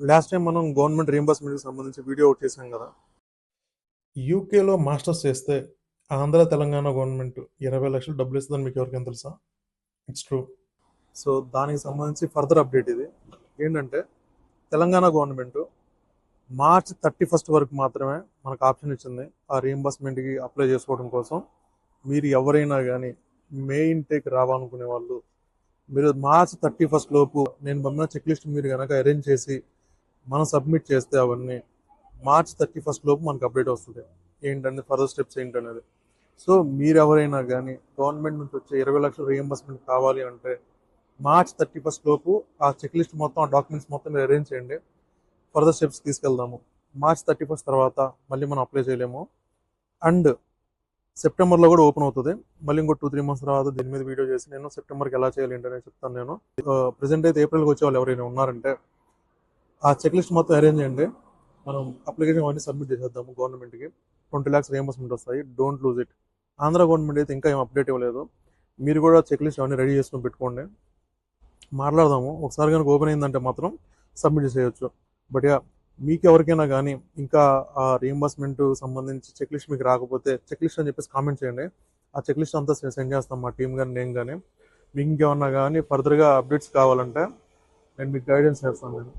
Last time మనం government రీఎంబర్స్మెంట్కి సంబంధించి video ఒకటి చేసాం కదా. యూకేలో మాస్టర్స్ చేస్తే ఆంధ్ర తెలంగాణ గవర్నమెంట్ 20 లక్షలు డబ్బులు ఇస్తుందని మీకు ఎవరికైనా తెలుసా? It's true. సో దానికి సంబంధించి ఫర్దర్ అప్డేట్ ఇది ఏంటంటే, తెలంగాణ గవర్నమెంట్ మార్చ్ 31 వరకు మాత్రమే మనకు ఆప్షన్ ఇచ్చింది ఆ రీఎంబర్స్మెంట్కి అప్లై చేసుకోవడం కోసం. మీరు ఎవరైనా కానీ మే ఇంటేక్ రావాలనుకునే వాళ్ళు మీరు మార్చ్ 31 లోపు నేను పంపిన చెక్ లిస్ట్ మీరు కనుక అరేంజ్ చేసి మనం సబ్మిట్ చేస్తే అవన్నీ మార్చ్ 31 లోపు మనకు అప్డేట్ వస్తుంది ఏంటంటే ఫర్దర్ స్టెప్స్ ఏంటనేది. సో మీరు ఎవరైనా కానీ గవర్నమెంట్ నుంచి వచ్చే 20 లక్షల రీఎంబర్స్మెంట్ కావాలి అంటే మార్చ్ 31 లోపు ఆ చెక్ లిస్ట్ మొత్తం, ఆ డాక్యుమెంట్స్ మొత్తం మీరు అరేంజ్ చేయండి. Further steps తీసుకెళ్దాము. మార్చ్ 31 తర్వాత మళ్ళీ మనం అప్లై చేయలేము. అండ్ సెప్టెంబర్లో కూడా ఓపెన్ అవుతుంది. మళ్ళీ ఇంకో 2-3 మంత్స్ తర్వాత దీని మీద వీడియో చేసి నేను సెప్టెంబర్కి ఎలా చేయాలి ఏంటనే చెప్తాను. నేను ప్రజెంట్ అయితే ఏప్రిల్కి వచ్చే వాళ్ళు ఎవరైనా ఉన్నారంటే ఆ చెక్ లిస్ట్ మొత్తం అరేంజ్ చేయండి. మనం అప్లికేషన్ అవన్నీ సబ్మిట్ చేసేద్దాము గవర్నమెంట్కి. 20 lakhs రీఎంబర్స్మెంట్ వస్తాయి. Don't lose it. Andhra government అయితే ఇంకా ఏం అప్డేట్ ఇవ్వలేదు. మీరు కూడా చెక్ లిస్ట్ అవన్నీ రెడీ చేసుకొని పెట్టుకోండి. మాట్లాడదాము. ఒకసారి కనుక ఓపెన్ అయిందంటే మాత్రం సబ్మిట్ చేసేయచ్చు. బట్ యా, మీకు ఎవరికైనా కానీ ఇంకా ఆ రీఎంబర్స్మెంట్ సంబంధించి చెక్ లిస్ట్ మీకు రాకపోతే చెక్ లిస్ట్ అని చెప్పేసి కామెంట్ చేయండి. ఆ చెక్ లిస్ట్ అంతా సెండ్ చేస్తాం మా టీం కానీ నేను కానీ. మీకు ఇంకేమన్నా కానీ ఫర్దర్గా అప్డేట్స్ కావాలంటే నేను మీకు గైడెన్స్ చేస్తాను. నేను